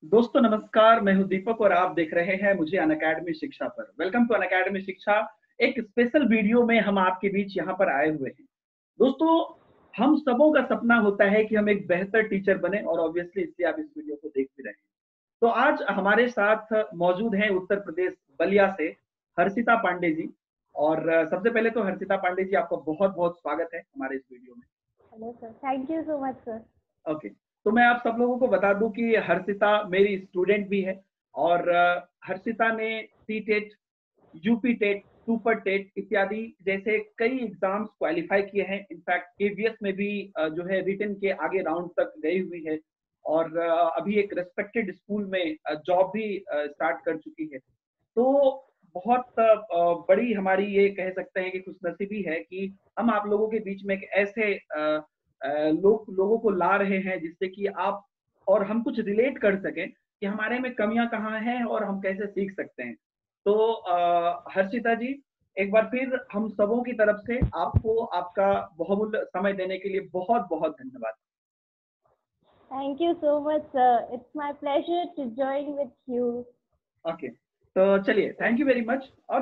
दोस्तों नमस्कार, मैं हूं दीपक और आप देख रहे हैं मुझे अनअकैडमी शिक्षा पर। वेलकम टू अनअकैडमी शिक्षा। एक स्पेशल वीडियो में हम आपके बीच यहां पर आए हुए हैं। दोस्तों, हम सबों का सपना होता है कि हम एक बेहतर टीचर बने और ऑब्वियसली इसलिए आप इस वीडियो को देख भी रहे हैं। तो आज हमारे साथ मौजूद हैं उत्तर प्रदेश बलिया से हर्षिता पांडे जी। और सबसे पहले तो हर्षिता पांडे जी, आपका बहुत-बहुत स्वागत है हमारे इस वीडियो में। Hello sir, thank you so much sir. Okay, तो मैं आप सब लोगों को बता दूं कि हर्षिता मेरी स्टूडेंट भी है। और हर्षिता ने C TET, UP TET, super TET इत्यादि जैसे कई एग्जाम्स क्वालिफाई किए हैं। इनफैक्ट केवीएस में भी जो है रिटन के आगे राउंड तक गई हुई है। और अभी एक रेस्पेक्टेड स्कूल में जॉब भी स्टार्ट कर चुकी है। तो बहुत बड़ी हमारी ये कह सकते हैं कि खुशनसीबी है कि हम आप लोगों के बीच में एक ऐसे लोगों को ला रहे हैं जिससे कि आप और हम कुछ रिलेट कर सकें कि हमारे में कमियां कहाँ हैं और हम कैसे सीख सकते हैं। तो हर्षिता जी, एक बार फिर हम सबों की तरफ से आपको आपका बहुमूल्य समय देने के लिए बहुत बहुत धन्यवाद। Thank you so much sir, it's my pleasure to join with you. Okay, तो चलिए, थैंक यू वेरी मच। और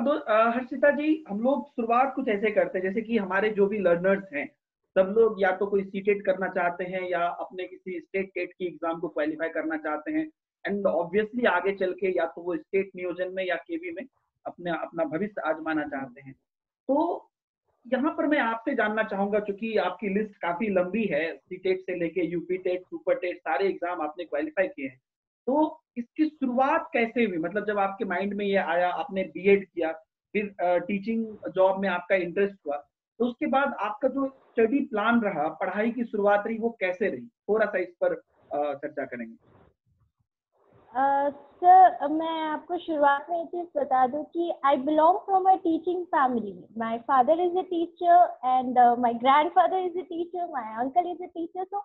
हर्षिता जी, हम लोग शुरुआत कुछ ऐसे करते हैं जैसे कि हमारे जो भी लर्नर्स हैं, सब लोग या तो कोई सीटेट करना चाहते हैं या अपने किसी स्टेट टेट की एग्जाम को क्वालिफाई करना चाहते हैं। एंड ऑब्वियसली आगे चल के या तो वो स्टेट नियोजन में या केवी में अपने अपना भविष्य आजमाना चाहते हैं। तो यहाँ पर मैं आपसे जानना चाहूंगा, चूंकि आपकी लिस्ट काफी लंबी है, सीटेट से लेके यूपी टेट, सुपर टेट सारे एग्जाम आपने क्वालिफाई किए हैं। तो इसकी शुरुआत कैसे हुई? मतलब जब आपके माइंड में ये आया, आपने बीएड किया, फिर टीचिंग जॉब में आपका इंटरेस्ट हुआ, तो उसके बाद आपका जो स्टडी प्लान रहा, पढ़ाई की शुरुआत रही, वो कैसे रही? थोड़ा सा इस पर चर्चा करेंगे। सर, मैं आपको शुरुआत में एक चीज़ बता दूं कि I belong from a teaching family. My father is a teacher and my grandfather is a teacher, my uncle is a teacher. So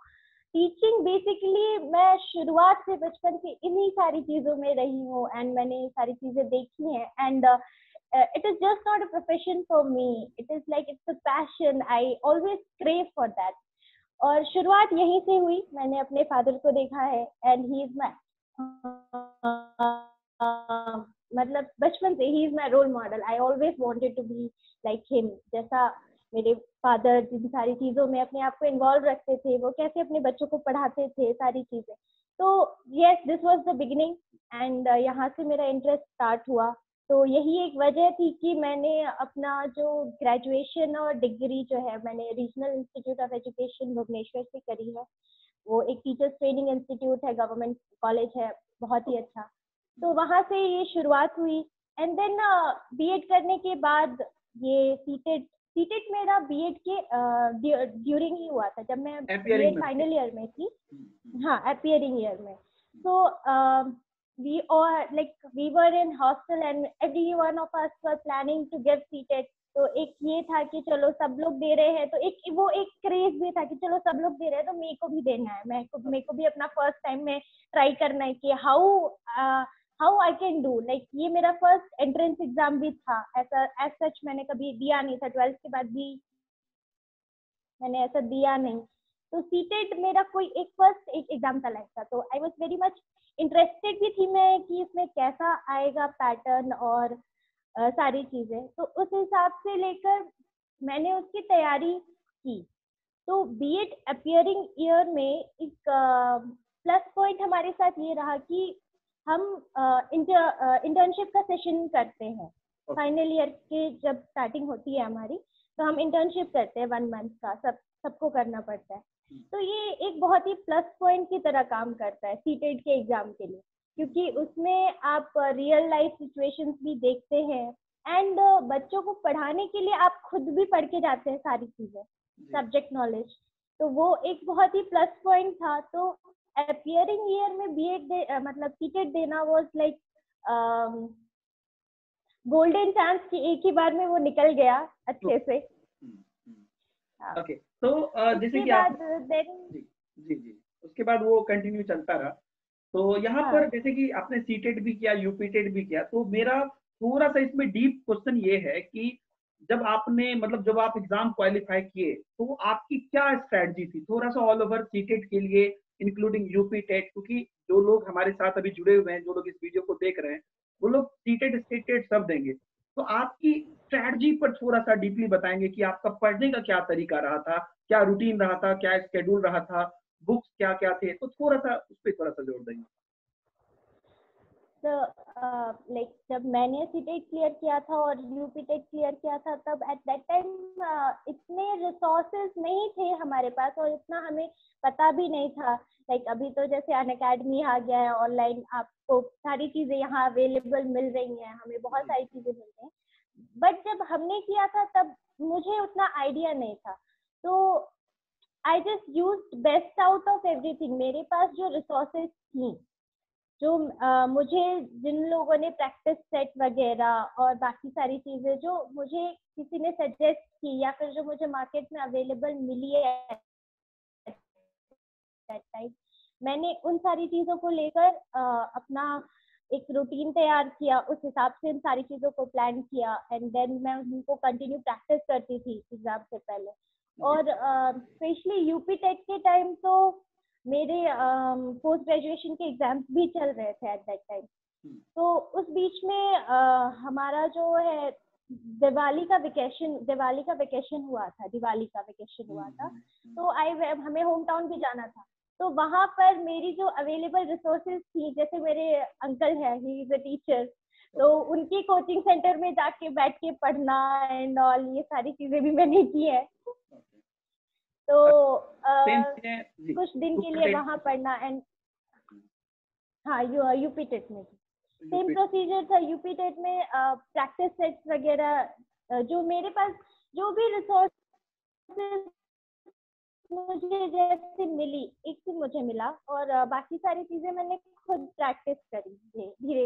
teaching basically मैं शुरुआत से बचपन से इन्हीं सारी चीज़ों में रही हूँ एंड मैंने ये सारी चीज़ें देखी हैं। And it is just not a profession for me, it is like it's a passion, I always crave for that। और शुरुआत यहीं से हुई, मैंने अपने फादर को देखा है एंड ही इज माई मतलब बचपन से ही is my role model. I always wanted to be like him. जैसा मेरे फादर जिन सारी चीज़ों में अपने आप को इन्वॉल्व रखते थे, वो कैसे अपने बच्चों को पढ़ाते थे, सारी चीज़ें। तो yes, this was the beginning and यहाँ से मेरा इंटरेस्ट स्टार्ट हुआ। तो यही एक वजह थी कि मैंने अपना जो ग्रेजुएशन और डिग्री जो है मैंने regional institute of education Bhubaneswar से करी है। वो एक टीचर्स ट्रेनिंग इंस्टीट्यूट है, गवर्नमेंट कॉलेज है, बहुत ही अच्छा। तो वहाँ से ये शुरुआत हुई एंड देन बीएड करने के बाद ये सीटेट सीटेट मेरा बीएड के ड्यूरिंग ही हुआ था, जब मैं अपियरिंग बीएड में थे। फाइनल ईयर में थी। हम्म। हाँ, अपियरिंग ईयर में। So we all like we were in hostel and every one of us were planning to get seated। तो एक ये था कि चलो सब लोग दे रहे हैं, तो एक क्रेज भी था कि चलो सब लोग दे रहे हैं तो मेरे को भी देना है, मेरे को भी अपना फर्स्ट टाइम में ट्राई करना है कि how I can do. Like ये मेरा फर्स्ट एंट्रेंस एग्जाम भी था, ऐसा एज सच मैंने कभी दिया नहीं था, 12th के बाद भी मैंने ऐसा दिया नहीं। तो सीटेट मेरा कोई एक फर्स्ट एक एग्जाम का लाइफ था, तो I was very much interested भी थी मैं कि इसमें कैसा आएगा पैटर्न और सारी चीज़ें। तो उस हिसाब से लेकर मैंने उसकी तैयारी की। तो बीएड अपियरिंग ईयर में एक प्लस पॉइंट हमारे साथ ये रहा कि हम इंटर्नशिप का सेशन करते हैं। फाइनल ईयर के जब स्टार्टिंग होती है हमारी, तो हम इंटर्नशिप करते हैं 1 मंथ का, सबको करना पड़ता है। तो ये एक बहुत ही प्लस पॉइंट की तरह काम करता है सीटेट के एग्जाम के लिए, क्योंकि उसमें आप रियल लाइफ सिचुएशंस भी देखते हैं एंड बच्चों को पढ़ाने के लिए आप खुद भी पढ़ के जाते हैं सारी चीज़ें, सब्जेक्ट नॉलेज। तो वो एक बहुत ही प्लस पॉइंट था। तो अपियरिंग ईयर में बीएड मतलब सीटेट देना वाज लाइक गोल्डन चांस कि एक ही बार में वो निकल गया अच्छे से। हाँ। ओके, तो जैसे उसके कि बाद आप देन जी जी जी, उसके बाद वो कंटिन्यू चलता रहा। तो यहाँ हाँ। पर जैसे कि आपने सीटेट भी किया, यूपीटेट भी किया, तो मेरा थोड़ा सा इसमें डीप क्वेश्चन ये है कि जब आपने मतलब जब आप एग्जाम क्वालिफाई किए तो आपकी क्या स्ट्रेटजी थी? थोड़ा सा ऑल ओवर सीटेट के लिए इंक्लूडिंग यूपी टेट, क्योंकि जो लोग हमारे साथ अभी जुड़े हुए हैं, जो लोग इस वीडियो को देख रहे हैं, वो लोग सीटेट स्टेट टेट सब देंगे। तो आपकी स्ट्रैटेजी पर थोड़ा सा डीपली बताएंगे कि आपका पढ़ने का क्या तरीका रहा था, क्या रूटीन रहा था, क्या स्केड्यूल रहा था, बुक्स क्या क्या थे, तो थोड़ा सा उस पर थोड़ा सा जोर देंगे। तो लाइक जब मैंने सीटेट क्लियर किया था और यूपी टेट क्लियर किया था, तब एट दैट टाइम इतने रिसोर्सेज नहीं थे हमारे पास और इतना हमें पता भी नहीं था। लाइक अभी तो जैसे अनअकैडमी आ गया है, ऑनलाइन आपको सारी चीजें यहाँ अवेलेबल मिल रही हैं, हमें बहुत सारी चीजें मिल रही हैं। बट जब हमने किया था तब मुझे उतना आइडिया नहीं था, तो I just used best out of everything. मेरे पास जो रिसोर्सेज थी, जो मुझे जिन लोगों ने प्रैक्टिस सेट वगैरह और बाकी सारी चीजें जो मुझे किसी ने सजेस्ट की या फिर जो मुझे मार्केट में अवेलेबल मिली है दैट टाइम, मैंने उन सारी चीजों को लेकर अपना एक रूटीन तैयार किया, उस हिसाब से इन सारी चीजों को प्लान किया एंड देन मैं उनको कंटिन्यू प्रैक्टिस करती थी एग्जाम से पहले। और स्पेशली यूपी टेट के टाइम तो मेरे पोस्ट ग्रेजुएशन के एग्जाम्स भी चल रहे थे एट दैट टाइम। तो उस बीच में हमारा जो है दिवाली का वेकेशन हुआ था, तो हमें होम टाउन भी जाना था। तो वहां पर मेरी जो अवेलेबल रिसोर्सेज थी, जैसे मेरे अंकल है, ही इज अ टीचर, तो उनकी कोचिंग सेंटर में जाके बैठ के पढ़ना एंड ऑल, ये सारी चीजें भी मैंने की है। तो कुछ दिन के लिए वहां पढ़ना एंड हाँ यूपी टेट में सेम प्रोसीजर था। यूपी टेट में प्रैक्टिस सेट्स वगैरह जो मेरे पास जो भी रिसोर्सेज मुझे जैसे मिली, एक से मुझे मिला और बाकी सारी चीजें मैंने खुद प्रैक्टिस करी धीरे धीरे।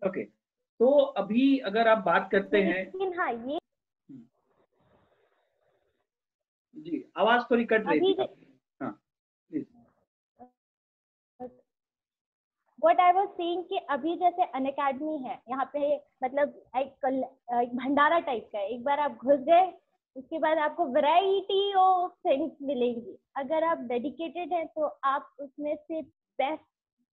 ओके, तो अभी अगर आप बात करते हैं, लेकिन हाँ ये जी आवाज थोड़ी कट रही थी आपकी। हाँ please. What I was saying कि अभी जैसे अनअकैडमी है यहाँ पे, मतलब एक भंडारा टाइप का है। एक बार आप घुस गए, उसके बाद आपको वैरायटी ऑफ थिंग्स मिलेंगी। अगर आप डेडिकेटेड हैं तो आप उसमें से बेस्ट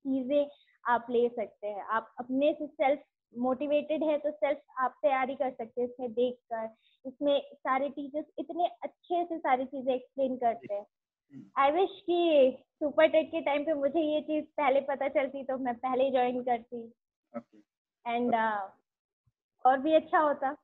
चीजें आप ले सकते हैं। आप अपने से सेल्फ मोटिवेटेड है तो सेल्फ आप तैयारी कर सकते हैं इसमें देखकर। इसमें सारे टीचर्स इतने अच्छे से सारी चीजें एक्सप्लेन करते हैं। आई विश कि सुपर टेट के टाइम पे मुझे ये चीज पहले पता चलती तो मैं पहले ज्वाइन करती एंड और भी अच्छा होता।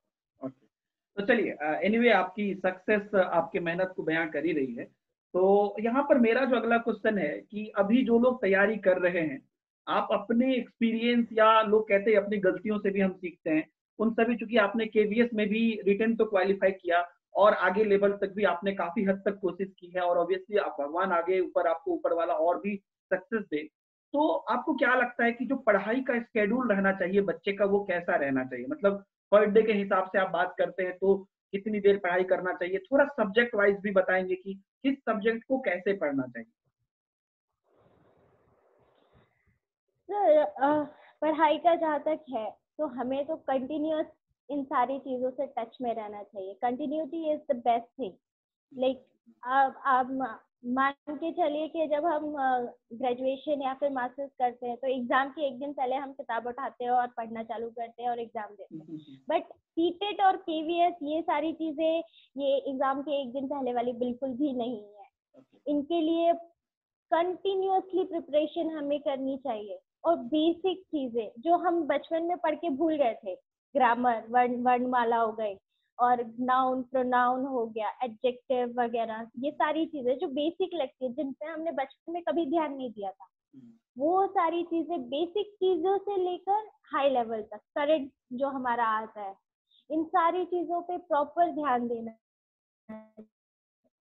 तो चलिए, एनीवे आपकी सक्सेस आपके मेहनत को बयां कर ही रही है। तो यहाँ पर मेरा जो अगला क्वेश्चन है कि अभी जो लोग तैयारी कर रहे हैं, आप अपने एक्सपीरियंस, या लोग कहते हैं अपनी गलतियों से भी हम सीखते हैं, उन सभी, चूंकि आपने केवीएस में भी रिटन तो क्वालिफाई किया और आगे लेवल तक भी आपने काफी हद तक कोशिश की है, और ऑब्वियसली आप भगवान आगे ऊपर आपको ऊपर वाला और भी सक्सेस दे। तो आपको क्या लगता है कि जो पढ़ाई का स्केड्यूल रहना चाहिए बच्चे का, वो कैसा रहना चाहिए? मतलब पर डे के हिसाब से आप बात करते हैं तो कितनी देर पढ़ाई करना चाहिए? थोड़ा सब्जेक्ट वाइज भी बताएंगे कि किस सब्जेक्ट को कैसे पढ़ना चाहिए। सर पढ़ाई का जहाँ तक है तो हमें तो कंटिन्यूअस इन सारी चीजों से टच में रहना चाहिए। Continuity is the best thing. Like आप मान के चलिए कि जब हम ग्रेजुएशन या फिर मास्टर्स करते हैं तो एग्जाम के एक दिन पहले हम किताब उठाते हैं और पढ़ना चालू करते हैं और एग्जाम देते हैं। बट सीटेट और केवीएस ये सारी चीजें ये एग्जाम के एक दिन पहले वाली बिल्कुल भी नहीं है। इनके लिए कंटिन्यूअसली प्रिपरेशन हमें करनी चाहिए और बेसिक चीजें जो हम बचपन में पढ़ के भूल गए थे, ग्रामर, वर्णमाला हो गई और नाउन प्रोनाउन हो गया, एडजेक्टिव वगैरह, ये सारी चीजें जो बेसिक लगती है जिन पे हमने बचपन में कभी ध्यान नहीं दिया था, वो सारी चीजें बेसिक चीजों से लेकर हाई लेवल तक करंट जो हमारा आता है, इन सारी चीजों पे प्रॉपर ध्यान देना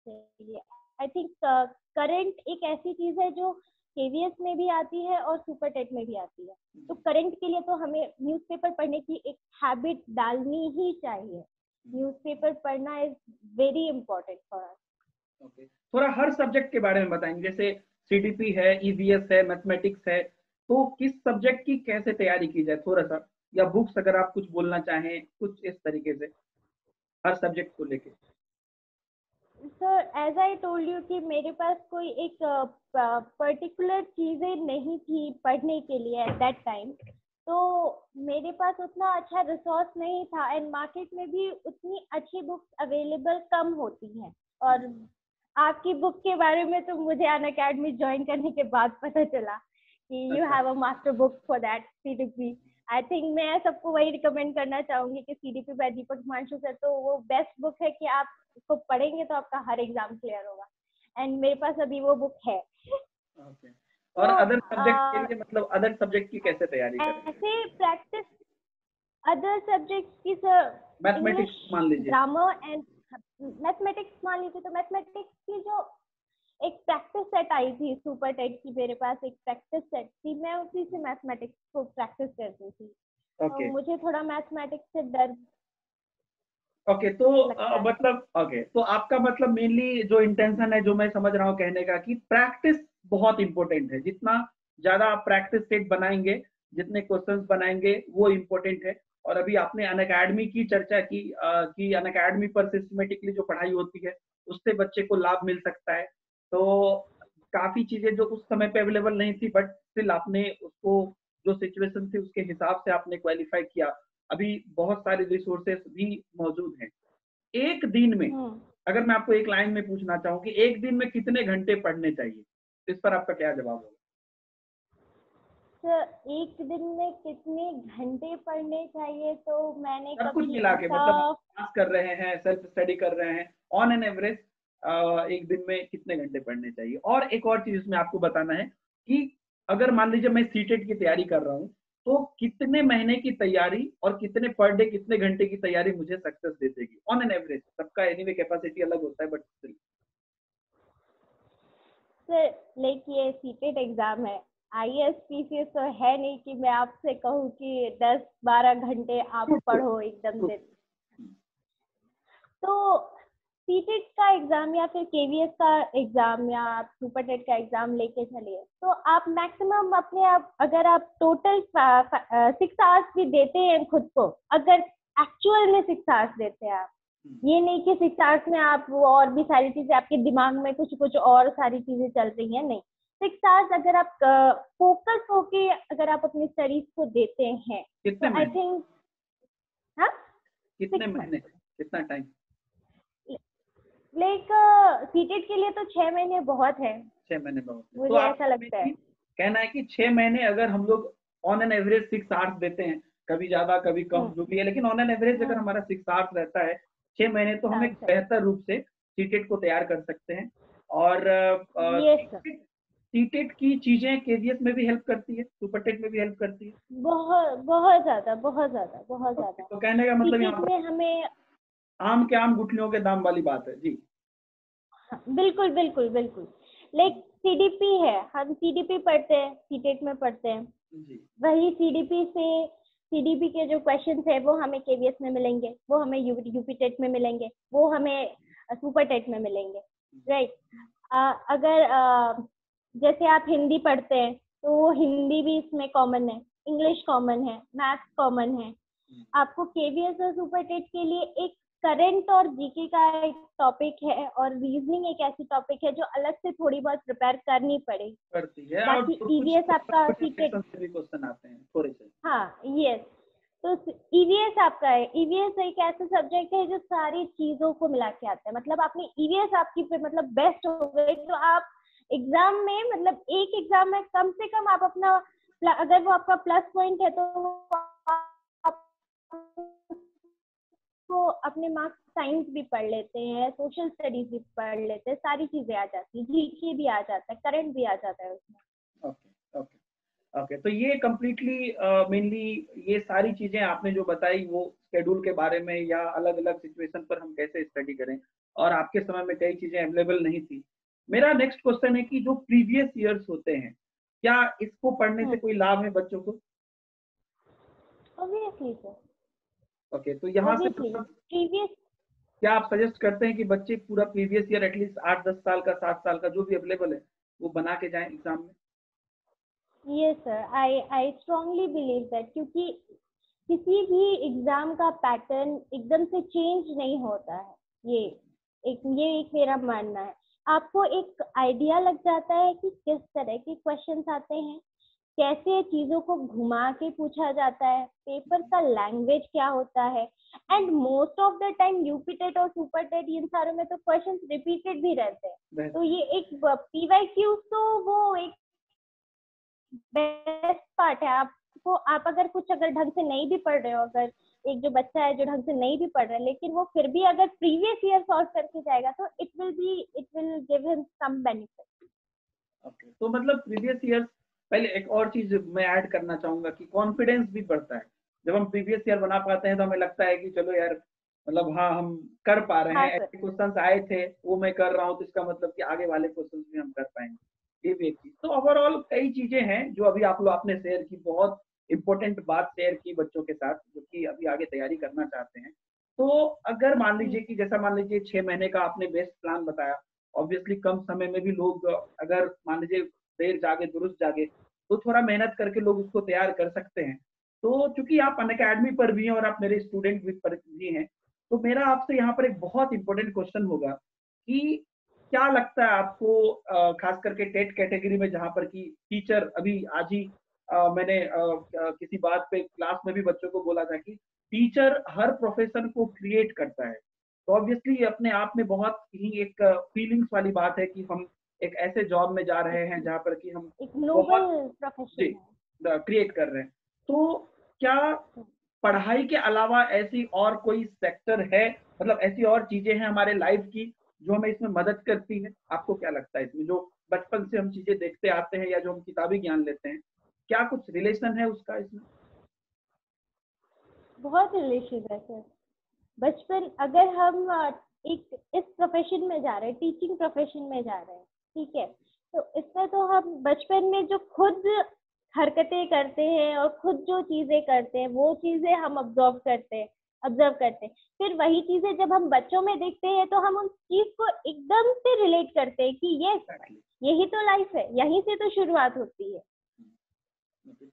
चाहिए। आई थिंक करंट एक ऐसी चीज है जो केवीएस में भी आती है और सुपर टेट में भी आती है। तो करंट के लिए तो हमें न्यूज़पेपर पढ़ने की एक हैबिट डालनी ही चाहिए। न्यूज़पेपर पढ़ना is very important for us. थोड़ा हर सब्जेक्ट के बारे में बताएंगे, जैसे सीडीपी है, ईवीएस है, मैथमेटिक्स है, तो किस सब्जेक्ट की कैसे तैयारी की जाए थोड़ा सा, या बुक्स अगर आप कुछ बोलना चाहें कुछ इस तरीके से हर सब्जेक्ट को लेके। Sir as I told you कि मेरे पास कोई एक पर्टिकुलर चीजें नहीं थी पढ़ने के लिए एट दैट टाइम, तो मेरे पास उतना अच्छा रिसोर्स नहीं था एंड मार्केट में भी उतनी अच्छी बुक्स अवेलेबल कम होती हैं। और आपकी बुक के बारे में तो मुझे अनअकैडमी ज्वाइन करने के बाद पता चला कि you have a master book for that CDP. I think मैं सबको वही रिकमेंड करना चाहूंगी कि सीडीपी बाय दीपक हिमांशु सर तो वो बेस्ट बुक है कि आप उसको पढ़ेंगे तो आपका हर एग्जाम क्लियर होगा। एंड मेरे पास अभी वो बुक है। ओके। और अदर सब्जेक्ट के लिए मतलब अदर सब्जेक्ट की कैसे तैयारी करें? ऐसे प्रैक्टिस अदर सब्जेक्ट की सर इंग्लिश, मैथमेटिक्स मान लीजिए। ग्रामर एंड मैथमेटिक्स मान लीजिए तो मैथमेटिक्स की जो एक प्रैक्टिस सेट आई थी सुपर टेट की, मेरे पास एक प्रैक्टिस सेट थी, मैं उसी से मैथमेटिक्स को प्रैक्टिस करती थी। तो ओके मुझे थोड़ा मैथमेटिक्स से डर ओके। तो लगता है। मतलब ओके, तो आपका मतलब मेनली जो इंटेंशन है, जो मैं समझ रहा हूँ कहने का, कि प्रैक्टिस बहुत इंपॉर्टेंट है। जितना ज्यादा आप प्रैक्टिस सेट बनाएंगे, जितने क्वेश्चंस बनाएंगे, वो इम्पोर्टेंट है। और अभी आपने अनअकैडमी की चर्चा की कि अनअकैडमी पर सिस्टमेटिकली जो पढ़ाई होती है उससे बच्चे को लाभ मिल सकता है। तो काफी चीजें जो उस समय पे अवेलेबल नहीं थी, बट स्टिल आपने उसको, जो सिचुएशन थी उसके हिसाब से आपने क्वालिफाई किया। अभी बहुत सारे रिसोर्सेस भी मौजूद हैं। एक दिन में, अगर मैं आपको एक लाइन में पूछना चाहूँ कि एक दिन में कितने घंटे पढ़ने चाहिए, इस पर आपका क्या जवाब होगा? सर एक दिन में कितने घंटे पढ़ने चाहिए तो मैंने सब कुछ कभी मिला के, ऐसा मतलब आप क्लास कर रहे हैं, सेल्फ स्टडी कर रहे हैं, ऑन एन एवरेज एक दिन में कितने घंटे पढ़ने चाहिए? और एक और चीज इसमें आपको बताना है कि अगर मान लीजिए मैं सीटेट की तैयारी कर रहा हूँ, तो कितने महीने की तैयारी और कितने पर डे, कितने घंटे की तैयारी मुझे सक्सेस दे देगी ऑन एन एवरेज? सबका एनीवे कैपेसिटी अलग होता है, बट स्टिल। सर लाइक ये सीटेट एग्जाम है, ISPCS तो है नहीं कि मैं आपसे कहूँ कि 10-12 घंटे आप पढ़ो एकदम दिन। तो सीटेट का एग्जाम या फिर केवीएस का एग्जाम या आप सुपर टेट का एग्जाम लेके चलिए तो आप मैक्सिमम अपने आप अगर आप टोटल 6 आवर्स भी देते हैं खुद को, अगर एक्चुअल में 6 आवर्स देते हैं आप, ये नहीं कि 6 आवर्स में आप वो और भी सारी चीजें आपके दिमाग में कुछ कुछ और सारी चीजें चल रही हैं, नहीं। 6 आवर्स अगर आप फोकस होके अगर आप अपनी स्टडीज को देते हैं कितने तो आई महीने? थिंक हाँ कितने 6 महीने? मंथ कितना टाइम? लाइक सीटेट के लिए तो 6 महीने बहुत है, 6 महीने बहुत है। तो मुझे ऐसा आपका लगता है। कहना है कि 6 महीने अगर हम लोग ऑन एन एवरेज 6 आवर्स देते हैं, कभी ज्यादा कभी कम हम्म जो भी है, लेकिन ऑन एन एवरेज अगर हम्म हमारा 6 आवर्स रहता है, 6 महीने, तो हम एक अच्छा बेहतर रूप से सीटेट को तैयार कर सकते हैं। और ये सर सीटेट सीटेट की चीजें केवीएस में भी हेल्प करती है, सुपरटेट में भी हेल्प करती है। बहुत बहुत ज्यादा बहुत ज्यादा बहुत ओके, ज्यादा। तो कहने का मतलब सीटेट यहाँ पर में हमें आम के आम गुठलियों के दाम वाली बात है जी। बिल्कुल बिल्कुल बिल्कुल लाइक सीडीपी है, हम सीडीपी पढ़ते हैं सीटेट में पढ़ते हैं, जी वही सीडीपी के जो क्वेश्चंस है वो हमें केवीएस में मिलेंगे, वो हमें यूपी टेट में मिलेंगे, वो हमें सुपर टेट में मिलेंगे, राइट। अगर जैसे आप हिंदी पढ़ते हैं तो वो हिंदी भी इसमें कॉमन है, इंग्लिश कॉमन है, मैथ्स कॉमन है। आपको केवीएस और सुपर टेट के लिए एक करंट और जीके का एक टॉपिक है और रीजनिंग एक ऐसी टॉपिक है जो अलग से थोड़ी बहुत प्रिपेयर करनी पड़ेगी। करती है, और बाकी कुछ ईवीएस आपका सीटेट, सेक्शन से भी क्वेश्चन आते हैं थोड़े से। हाँ यस, तो ईवीएस आपका है, ईवीएस एक ऐसा सब्जेक्ट है जो सारी चीजों को मिला के आता है। मतलब आपने ईवीएस आपकी पे मतलब बेस्ट हो गई तो आप एग्जाम में मतलब एक एग्जाम में कम से कम आप अपना, अगर वो आपका प्लस पॉइंट है तो वो अपने मार्क्स साइंस भी पढ़ लेते हैं, सोशल स्टडीज भी पढ़ लेते हैं, सारी चीजें आ जाती है, जीके भी आ जाता है, करंट भी आ जाता है उसमें। Okay okay okay. तो ये कम्प्लीटली मेनली ये सारी चीजें आपने जो बताई, वो शेड्यूल के बारे में या अलग अलग सिचुएशन पर हम कैसे स्टडी करें, और आपके समय में कई चीजें अवेलेबल नहीं थी। मेरा नेक्स्ट क्वेश्चन है कि जो प्रीवियस ईयर्स होते हैं, क्या इसको पढ़ने से कोई लाभ है बच्चों को? ऑब्वियसली सर, ओके, तो यहाँ से ऑब्वियसली मतलब प्रीवियस, क्या आप सजेस्ट करते हैं कि बच्चे पूरा प्रीवियस ईयर एटलीस्ट 8-10 साल का, 7 साल का, जो भी अवेलेबल है, वो बना के जाएं एग्जाम में? Yes sir, I strongly believe that, क्योंकि किसी भी एग्जाम का पैटर्न एकदम से चेंज नहीं होता है। ये एक मेरा मानना है। आपको एक आइडिया लग जाता है कि किस तरह के क्वेश्चंस आते हैं, कैसे चीजों को घुमा के पूछा जाता है, पेपर का लैंग्वेज क्या होता है, and most of the time UP TET और सुपर टेट इन सारों में तो क्वेश्चंस रिपीटेड भी रहते हैं। तो ये एक पीवाईक्यू, तो वो एक बेस्ट पार्ट है। आपको आप अगर ढंग से नहीं भी पढ़ रहे हो, अगर एक जो बच्चा है जो ढंग से नहीं भी पढ़ रहा है, लेकिन वो फिर भी अगर प्रीवियस ईयर सॉल्व करके जाएगा तो it will give him some benefit. Okay, तो मतलब प्रीवियस ईयर, पहले एक और चीज मैं ऐड करना चाहूंगा कि कॉन्फिडेंस भी बढ़ता है। जब हम प्रीवियस ईयर बना पाते हैं तो हमें लगता है कि चलो यार, मतलब हाँ हम कर पा रहे हाँ हैं, सर। ऐसे क्वेश्चंस आए थे वो मैं कर रहा हूँ, तो इसका मतलब कि आगे वाले क्वेश्चंस भी हम कर पाएंगे। ये भी एक चीज। तो ओवरऑल कई चीजें हैं जो अभी आप लोग आपने शेयर की, बहुत इंपॉर्टेंट बात शेयर की बच्चों के साथ जो कि अभी आगे तैयारी करना चाहते हैं। तो अगर मान लीजिए कि जैसा मान लीजिए 6 महीने का आपने बेस्ट प्लान बताया, ऑब्वियसली कम समय में भी लोग अगर मान लीजिए देर जागे दुरुस्त जागे तो थोड़ा मेहनत करके लोग उसको तैयार कर सकते हैं। तो चूंकि आप अनअकैडमी पर भी हैं और आप मेरे स्टूडेंट भी हैं, तो मेरा आपसे यहाँ पर एक बहुत इंपॉर्टेंट क्वेश्चन होगा कि क्या लगता है आपको, खास करके टेट कैटेगरी में जहाँ पर कि टीचर अभी आज ही मैंने किसी बात पे क्लास में भी बच्चों को बोला था कि टीचर हर प्रोफेशन को क्रिएट करता है। तो ऑब्वियसली अपने आप में बहुत ही एक फीलिंग्स वाली बात है कि हम एक ऐसे जॉब में जा रहे हैं जहाँ पर कि हम एक नोबल बहुत जी प्रोफेशन है। क्रिएट कर रहे हैं। तो क्या पढ़ाई के अलावा ऐसी और कोई सेक्टर है, मतलब ऐसी और चीजें हैं हमारे लाइफ की जो हमें इसमें मदद करती है? आपको क्या लगता है इसमें, जो बचपन से हम चीजें देखते आते हैं या जो हम किताबी ज्ञान लेते हैं, क्या कुछ रिलेशन है उसका इसमें? बहुत रिलेशन है सर। बचपन अगर हम एक इस प्रोफेशन में जा रहे हैं, टीचिंग प्रोफेशन में जा रहे हैं, ठीक है, तो इसमें तो हम बचपन में जो खुद हरकतें करते हैं और खुद जो चीजें करते हैं वो चीजें हम ऑब्जर्व करते हैं। फिर वही चीजें जब हम बच्चों में देखते हैं तो हम उस चीज को एकदम से रिलेट करते हैं कि यस, Exactly. यही तो लाइफ है, यहीं से तो शुरुआत होती है।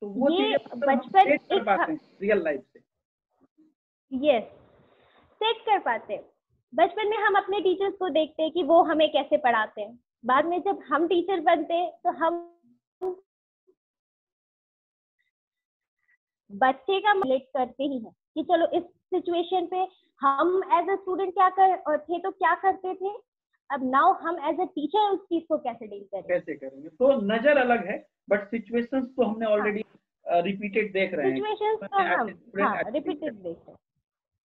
तो वो ये चीजें मतलब हम बचपन relate कर एक, पाते हैं रियल लाइफ से। यस, सेट कर पाते हैं। बचपन में हम अपने टीचर्स को देखते हैं कि वो हमें कैसे पढ़ाते हैं। बाद में जब हम टीचर बनते हैं तो हम बच्चे का रिलेट करते ही हैं कि चलो इस सिचुएशन पे हम एज अ स्टूडेंट थे तो क्या करते थे, अब नाउ हम एज अ टीचर उस चीज को कैसे डील करें। कैसे करेंगे, तो नजर अलग है बट सिचुएशंस तो हमने हाँ, ऑलरेडी रिपीटेड देख रहे हैं सिचुएशंस कि तो एज हम, ए स्टूडेंट हाँ, ऐसे डील रिपीटेड करें, देख रहे हैं।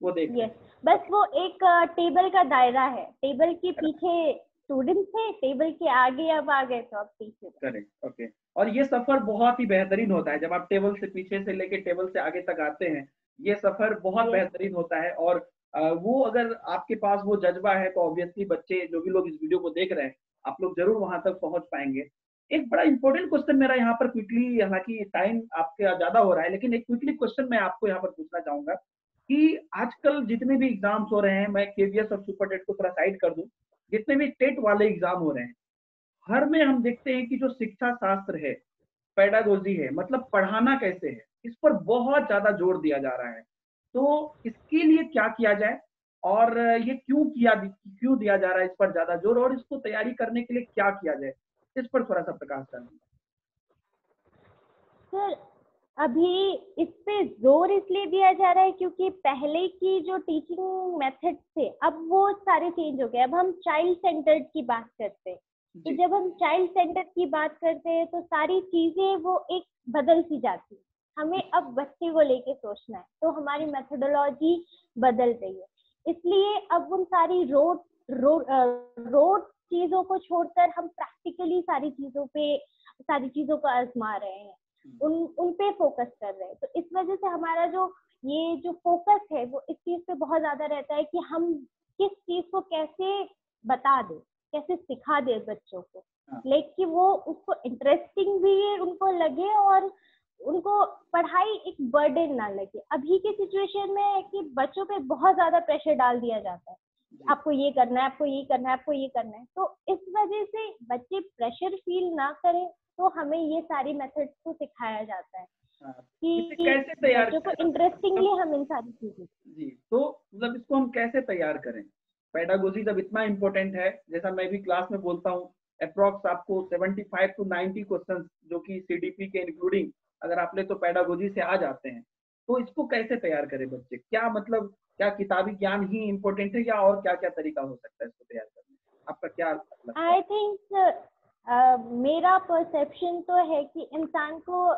वो देख रहे यस, हैं। बस वो एक टेबल का दायरा है। टेबल के पीछे स्टूडेंट थे, टेबल के आगे अब आ गए तो अब टीचर। Correct, okay. और ये सफर बहुत ही बेहतरीन होता है जब आप टेबल से पीछे से लेके टेबल से आगे तक आते हैं। ये सफर बहुत यस, बेहतरीन होता है। और वो अगर आपके पास वो जज्बा है तो ऑब्वियसली बच्चे जो भी लोग इस वीडियो को देख रहे हैं, आप लोग जरूर वहां तक पहुंच पाएंगे। एक बड़ा इंपॉर्टेंट क्वेश्चन मेरा यहाँ पर क्विकली, हालांकि टाइम आपके ज्यादा हो रहा है, लेकिन एक क्विकली क्वेश्चन मैं आपको यहाँ पर पूछना चाहूंगा कि आजकल जितने भी एग्जाम्स हो रहे हैं, मैं केवीएस और सुपर टेट को थोड़ा साइड कर दूं, जितने भी टेट वाले एग्जाम हो रहे हैं, हर में हम देखते हैं कि जो शिक्षा शास्त्र है, पेडागोजी है, मतलब पढ़ाना कैसे है, इस पर बहुत ज्यादा जोर दिया जा रहा है। तो इसके लिए क्या किया जाए, और ये क्यों दिया जा रहा है इस पर ज्यादा जोर, और इसको तैयारी करने के लिए क्या किया जाए, इस पर थोड़ा सा प्रकाश डालें। सर अभी इस पे जोर इसलिए दिया जा रहा है क्योंकि पहले की जो टीचिंग मेथड्स थे अब वो सारे चेंज हो गए। अब हम चाइल्ड सेंटर्ड की बात करते हैं। तो जी, जब हम चाइल्ड सेंटर की बात करते हैं तो सारी चीजें वो एक बदल सी जाती है। हमें अब बच्चे को लेके सोचना है तो हमारी मेथोडोलॉजी बदल रही है। इसलिए अब उन सारी रोड चीजों को छोड़कर हम प्रैक्टिकली सारी चीजों को आजमा रहे हैं, उन पे फोकस कर रहे हैं। तो इस वजह से हमारा जो फोकस है वो इस चीज पे बहुत ज्यादा रहता है कि हम किस चीज को कैसे बता दें, कैसे सिखा दे बच्चों को, हाँ, लेकिन वो उसको इंटरेस्टिंग भी उनको लगे और उनको पढ़ाई एक बर्डन ना लगे। अभी की सिचुएशन में है कि बच्चों पे बहुत ज्यादा प्रेशर डाल दिया जाता है, जी, आपको ये करना है, आपको ये करना है, आपको ये करना है। तो इस वजह से बच्चे प्रेशर फील ना करें तो हमें ये सारी मेथड्स को सिखाया जाता है हाँ। इसे कि कैसे तैयार बच्चों को किया जा सकता है, इंटरेस्टिंगली मतलब हम इन सारी चीजें। जी, तो मतलब इसको हम कैसे तैयार करें? पेडागोजी जब इतना इंपॉर्टेंट है, जैसा मैं भी क्लास में बोलता हूँ, अप्रॉक्स आपको 75 to 90 क्वेश्चन जो कि सीडीपी के इंक्लूडिंग अगर आप ले तो पेडागोजी से आ जाते हैं। तो इसको कैसे तैयार करें बच्चे? क्या मतलब क्या किताबी ज्ञान ही इम्पोर्टेंट है या और क्या क्या तरीका हो सकता है इसको तैयार करने? आपका क्या लगता है? आई थिंक मेरा परसेप्शन तो है कि इंसान को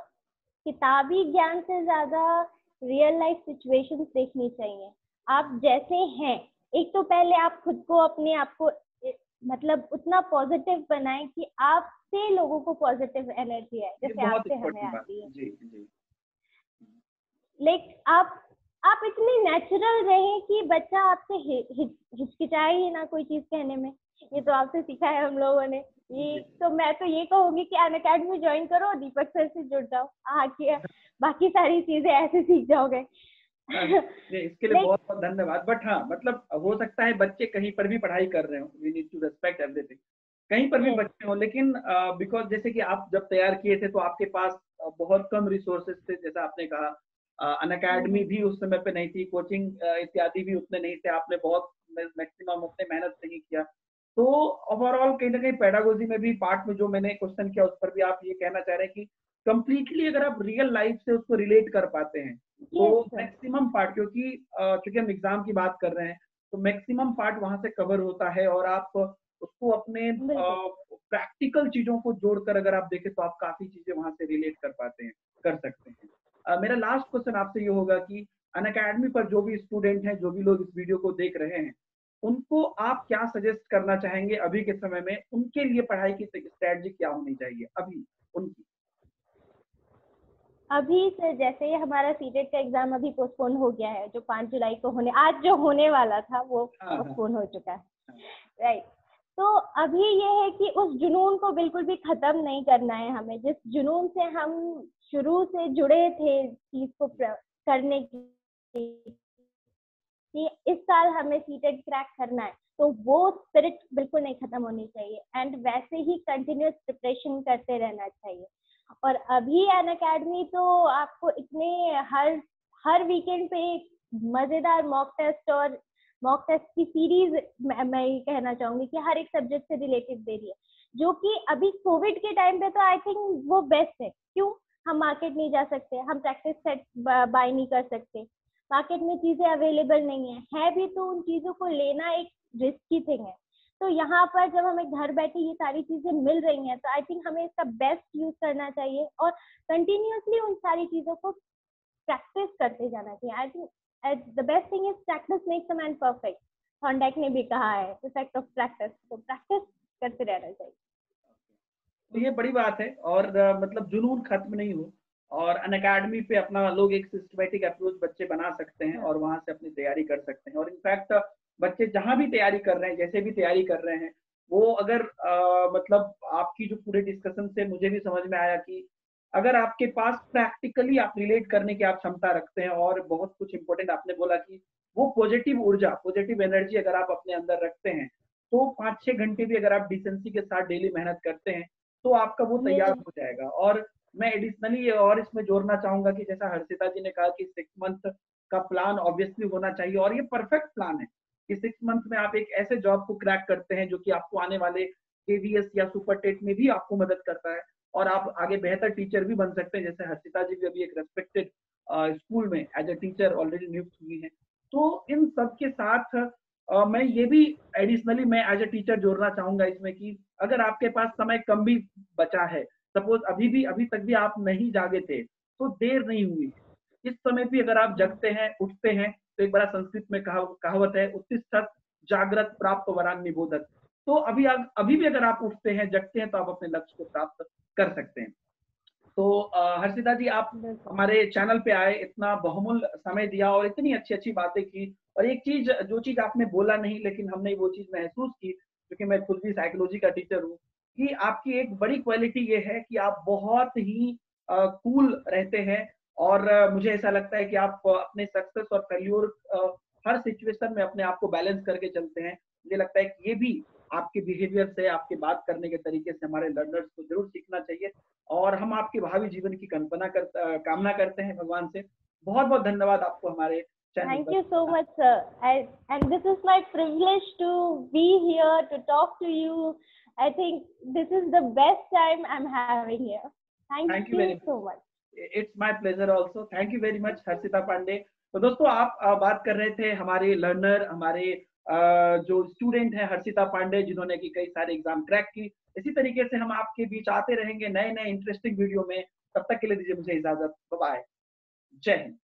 किताबी ज्ञान से ज्यादा रियल लाइफ सिचुएशंस देखनी चाहिए। आप जैसे हैं, एक तो पहले आप खुद को अपने आप को मतलब उतना पॉजिटिव बनाएं कि आपसे लोगों को पॉजिटिव एनर्जी आए, जैसे आपसे हमें आती है। जी जी। लाइक आप इतनी नेचुरल रहें कि बच्चा आपसे हिचकिचाए ही ना कोई चीज कहने में। ये तो आपसे सीखा है हम लोगों ने। ये तो मैं तो ये कहूंगी कि अनअकैडमी ज्वाइन करो, दीपक सर से जुड़ जाओ, आके बाकी सारी चीजें ऐसे सीख जाओगे। इसके लिए बहुत बहुत धन्यवाद। बट हाँ, मतलब हो सकता है बच्चे कहीं पर भी पढ़ाई कर रहे हो, we need to respect everything, कहीं पर भी बच्चे हो, लेकिन बिकॉज जैसे कि आप जब तैयार किए थे तो आपके पास बहुत कम रिसोर्सेज थे, जैसा आपने कहा, अनअकैडमी भी उस समय पे नहीं थी, कोचिंग इत्यादि भी उतने नहीं थे, आपने बहुत मैक्सिमम उतने मेहनत नहीं किया। तो ओवरऑल कहीं ना कहीं पेडागोजी में भी पार्ट में जो मैंने क्वेश्चन किया उस पर भी आप ये कहना चाह रहे हैं कि कंप्लीटली अगर आप रियल लाइफ से उसको रिलेट कर पाते हैं तो मैक्सिमम पार्ट, क्योंकि चूंकि हम एग्जाम की बात कर रहे हैं तो मैक्सिमम पार्ट वहां से कवर होता है, और आप उसको अपने प्रैक्टिकल चीजों को जोड़कर अगर आप देखें तो आप काफी चीजें वहां से रिलेट कर पाते हैं, कर सकते हैं। मेरा लास्ट क्वेश्चन आपसे ये होगा कि अनअकैडमी पर जो भी स्टूडेंट हैं, जो भी लोग इस वीडियो को देख रहे हैं, उनको आप क्या सजेस्ट करना चाहेंगे अभी के समय में, उनके लिए पढ़ाई की स्ट्रेटजी क्या होनी चाहिए अभी उनकी? अभी से जैसे ही हमारा सीटेट का एग्जाम अभी पोस्टपोन हो गया है, जो 5 जुलाई को आज जो होने वाला था वो पोस्टपोन हो चुका है, राइट। तो अभी ये है कि उस जुनून को बिल्कुल भी खत्म नहीं करना है हमें, जिस जुनून से हम शुरू से जुड़े थे चीज को करने की, कि इस साल हमें सीटेट क्रैक करना है, तो वो स्पिरिट बिल्कुल नहीं खत्म होनी चाहिए, एंड वैसे ही कंटिन्यूस प्रिपरेशन करते रहना चाहिए। और अभी अनअकैडमी तो आपको इतने हर वीकेंड पे एक मजेदार मॉक टेस्ट की सीरीज मैं ये कहना चाहूंगी कि हर एक सब्जेक्ट से रिलेटेड दे रही है, जो कि अभी कोविड के टाइम पे तो आई थिंक वो बेस्ट है। क्यों? हम मार्केट नहीं जा सकते, हम प्रैक्टिस सेट बाय नहीं कर सकते, मार्केट में चीजें अवेलेबल नहीं है भी तो उन चीजों को लेना एक रिस्की थिंग है। तो यहाँ पर जब हमें घर बैठे ये सारी चीजें मिल रही हैं, तो आई थिंक हमें इसका बेस्ट यूज करना चाहिए और कंटिन्यूअसली उन सारी चीजों को प्रैक्टिस करते जाना चाहिए। I think the best thing is practice makes a man perfect. Thorndike ने भी कहा है इफेक्ट ऑफ प्रैक्टिस, तो प्रैक्टिस करते रहना चाहिए। तो ये बड़ी बात है, और मतलब जुनून खत्म नहीं हो, और अनअकैडमी पे अपना लोग एक सिस्टमेटिक अप्रोच बच्चे बना सकते हैं और वहां से अपनी तैयारी कर सकते हैं। और इनफैक्ट बच्चे जहां भी तैयारी कर रहे हैं, जैसे भी तैयारी कर रहे हैं, वो अगर मतलब आपकी जो पूरे डिस्कशन से मुझे भी समझ में आया कि अगर आपके पास प्रैक्टिकली आप रिलेट करने की आप क्षमता रखते हैं, और बहुत कुछ इंपॉर्टेंट आपने बोला कि वो पॉजिटिव ऊर्जा, पॉजिटिव एनर्जी अगर आप अपने अंदर रखते हैं, तो 5-6 घंटे भी अगर आप डिसेंसी के साथ डेली मेहनत करते हैं तो आपका वो तैयार हो जाएगा। और मैं एडिशनली ये और इसमें जोड़ना चाहूंगा कि जैसा हर्षिता जी ने कहा कि 6 मंथ का प्लान ऑब्वियसली होना चाहिए, और ये परफेक्ट प्लान है कि 6 मंथ में आप एक ऐसे जॉब को क्रैक करते हैं जो कि आपको आने वाले केवीएस या सुपर टेट में भी आपको मदद करता है, और आप आगे बेहतर टीचर भी बन सकते हैं। जैसे हर्षिता जी भी अभी एक रेस्पेक्टेड स्कूल में एज ए टीचर ऑलरेडी नियुक्त हुई है। तो इन सब के साथ मैं ये भी एडिशनली मैं एज ए टीचर जोड़ना चाहूंगा इसमें कि अगर आपके पास समय कम भी बचा है, सपोज अभी तक भी आप नहीं जागे थे, तो देर नहीं हुई। इस समय भी अगर आप जगते हैं, उठते हैं, तो एक बड़ा संस्कृत में कहावत है, उत्तिष्ठत् जागृत प्राप्त वरान निबोधत। तो अभी भी अगर आप उठते हैं, जगते हैं, तो आप अपने लक्ष्य को प्राप्त कर सकते हैं। तो हर्षिता जी, आप हमारे चैनल पे आए, इतना बहुमूल्य समय दिया और इतनी अच्छी अच्छी बातें की। और एक चीज, जो चीज आपने बोला नहीं लेकिन हमने वो चीज महसूस की, क्योंकि मैं खुद भी साइकोलॉजी का टीचर हूँ, कि आपकी एक बड़ी क्वालिटी ये है कि आप बहुत ही कूल रहते हैं। और मुझे ऐसा लगता है कि आप अपने सक्सेस और फेल्योर हर सिचुएशन में अपने आप को बैलेंस करके चलते हैं। मुझे लगता है कि ये भी आपके बिहेवियर से, आपके बात करने के तरीके से हमारे लर्नर्स को जरूर सीखना चाहिए। और हम आपके भावी जीवन की कामना करते हैं भगवान से। बहुत बहुत धन्यवाद आपको हमारे चैनल Thank पर। you so much, sir. And this is my privilege to be here to talk to you. I think this is the best time I'm having here. Thank thank you very you much. so much. It's my pleasure also. Thank you very much Harshita Pandey. तो दोस्तों आप बात कर रहे थे हमारे learner, हमारे जो स्टूडेंट है हर्षिता पांडे, जिन्होंने की कई सारे एग्जाम क्रैक की। इसी तरीके से हम आपके बीच आते रहेंगे नए नए इंटरेस्टिंग वीडियो में। तब तक के लिए दीजिए मुझे इजाजत। Bye bye. जय हिंद।